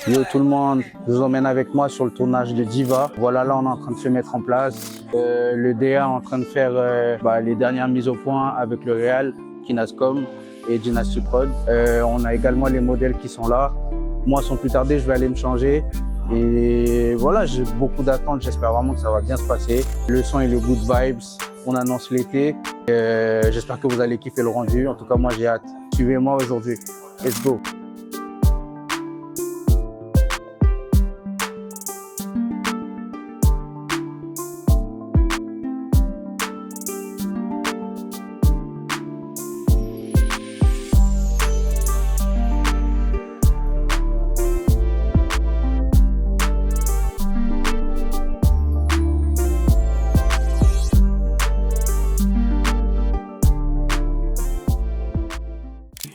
Yo tout le monde, je vous emmène avec moi sur le tournage de Diva. Voilà, là on est en train de se mettre en place. Le DA est en train de faire les dernières mises au point avec le Real, Kinascom et Dynasty Prod. On a également les modèles qui sont là. Moi, sans plus tarder, je vais aller me changer. Et voilà, j'ai beaucoup d'attentes, j'espère vraiment que ça va bien se passer. Le son et le good vibes, on annonce l'été. J'espère que vous allez kiffer le rendu. En tout cas, moi j'ai hâte. Suivez-moi aujourd'hui. Let's go.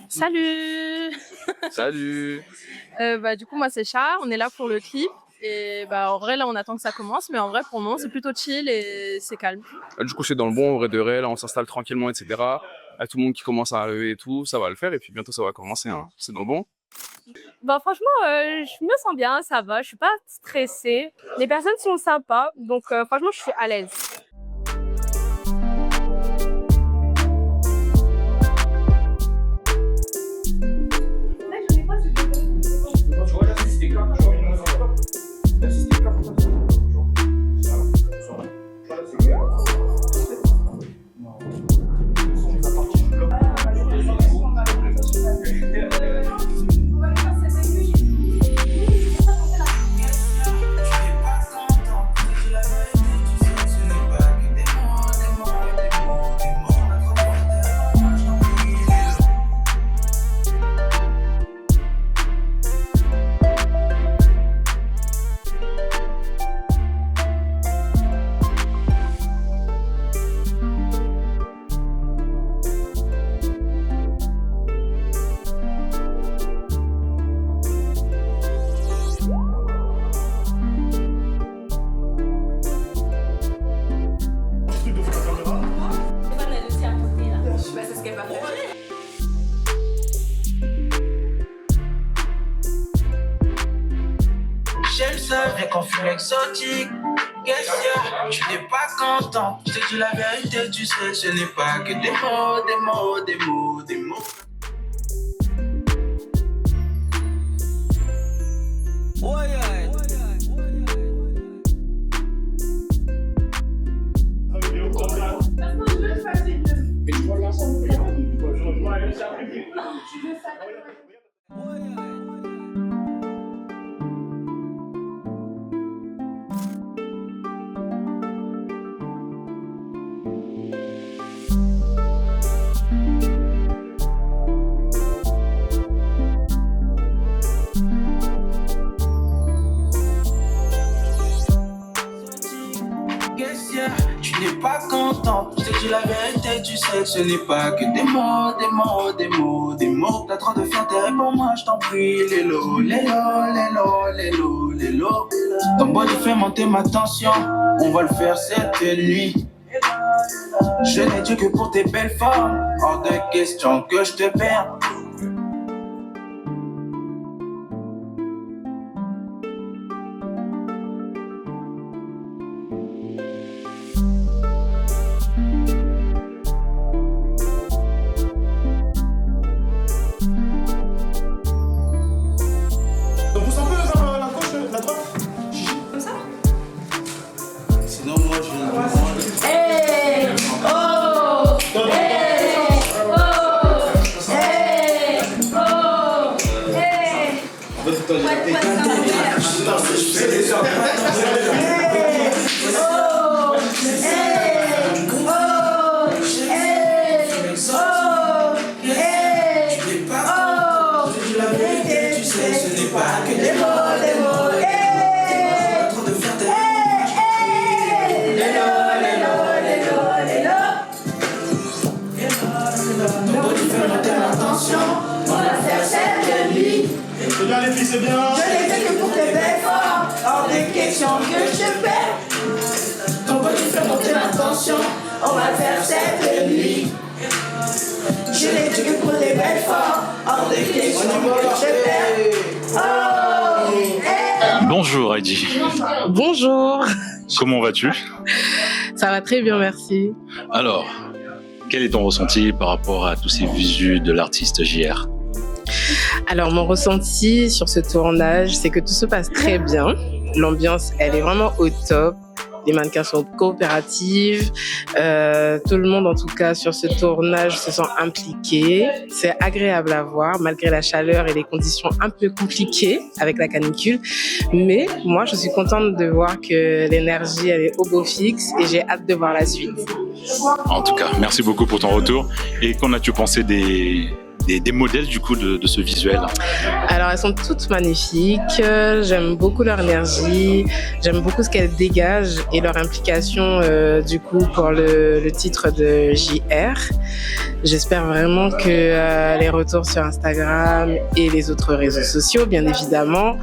Salut. Salut. Du coup moi c'est Char, on est là pour le clip et en vrai là on attend que ça commence, mais en vrai pour le moment c'est plutôt chill et c'est calme. Du coup c'est dans le bon, en vrai de vrai, là on s'installe tranquillement, etc. Tout le monde qui commence à arriver et tout, ça va le faire et puis bientôt ça va commencer, hein. C'est dans le bon. Franchement, je me sens bien, ça va, je suis pas stressée. Les personnes sont sympas, donc franchement je suis à l'aise. J'aime ça, bien qu'on fume exotique. Yes, yeah, tu n'es pas content. Je te dis la vérité, tu sais, ce n'est pas que des mots, des mots, des mots, des mots. Oh yeah. Tu n'es pas content, je te dis la vérité, tu sais que ce n'est pas que des mots, des mots, des mots, des mots. T'as trop de fierté, réponds-moi, je t'en prie, lélo, lélo, lélo, lélo, lélo. Ton body fait monter ma tension, on va le faire cette nuit. Je n'ai Dieu que pour tes belles formes, hors de question que je te perds. C'est bien. Je n'ai fait que pour tes belles formes, hors de question que je te perds. Ton body fait monter ma tension, on va faire cette nuit. Je n'ai que pour tes belles formes, hors de question que je te perds. Oh. Bonjour Heidi, Bonjour, comment vas-tu? ça va très bien, merci. Alors, quel est ton ressenti par rapport à tous ces visus de l'artiste JR? Alors, mon ressenti sur ce tournage, c'est que tout se passe très bien. L'ambiance, elle est vraiment au top. Les mannequins sont coopératives. Tout le monde, en tout cas, sur ce tournage, se sent impliqué. C'est agréable à voir, malgré la chaleur et les conditions un peu compliquées avec la canicule. Mais moi, je suis contente de voir que l'énergie, elle est au beau fixe et j'ai hâte de voir la suite. En tout cas, merci beaucoup pour ton retour. Et qu'en as-tu pensé des modèles du coup de ce visuel? Alors, elles sont toutes magnifiques. J'aime beaucoup leur énergie. J'aime beaucoup ce qu'elles dégagent et leur implication du coup pour le titre de JR. J'espère vraiment que les retours sur Instagram et les autres réseaux sociaux, bien évidemment,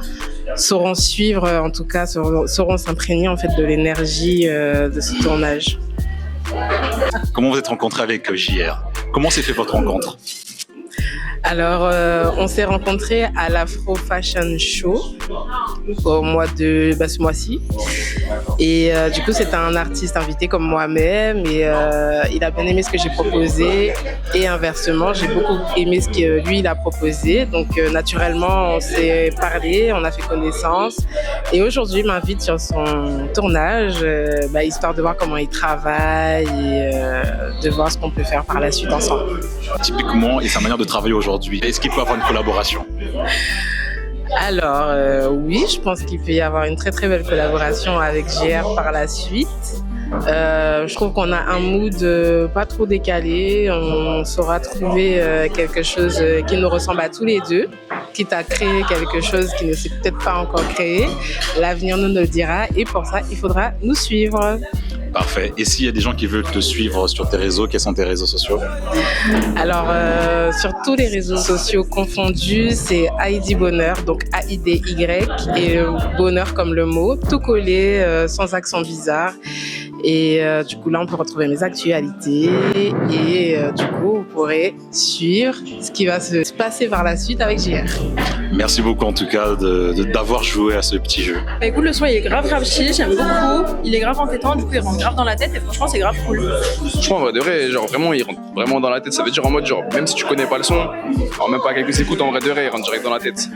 sauront suivre, en tout cas, sauront s'imprégner en fait de l'énergie de ce tournage. Comment vous êtes rencontrés avec JR? Comment s'est fait votre rencontre? Alors, on s'est rencontrés à l'Afro Fashion Show au mois de ce mois-ci. Et du coup, c'était un artiste invité comme moi-même et il a bien aimé ce que j'ai proposé et inversement, j'ai beaucoup aimé ce que lui il a proposé. Donc naturellement, on s'est parlé, on a fait connaissance et aujourd'hui, il m'invite sur son tournage, histoire de voir comment il travaille et de voir ce qu'on peut faire par la suite ensemble. Typiquement, et sa manière de travailler aujourd'hui, est-ce qu'il peut avoir une collaboration? Alors oui, je pense qu'il peut y avoir une très très belle collaboration avec JR par la suite. Je trouve qu'on a un mood pas trop décalé, on saura trouver quelque chose qui nous ressemble à tous les deux, quitte à créer quelque chose qui ne s'est peut-être pas encore créé. L'avenir nous le dira et pour ça, il faudra nous suivre. Parfait. Et s'il y a des gens qui veulent te suivre sur tes réseaux, quels sont tes réseaux sociaux? Alors, sur tous les réseaux sociaux confondus, c'est Heidi Bonheur, donc A-I-D-Y, et Bonheur comme le mot, tout collé, sans accent bizarre. Et du coup, là, on peut retrouver mes actualités et du coup, vous pourrez suivre ce qui va se passer par la suite avec JR. Merci beaucoup en tout cas d'avoir joué à ce petit jeu. Bah, écoute, le son il est grave chill, j'aime beaucoup. Il est grave entêtant, du coup il rentre grave dans la tête et franchement c'est grave cool. Franchement, en vrai de vrai, genre vraiment, il rentre vraiment dans la tête. Ça veut dire en mode, genre, même si tu connais pas le son, alors même pas quelques écoutes, en vrai de vrai, il rentre direct dans la tête.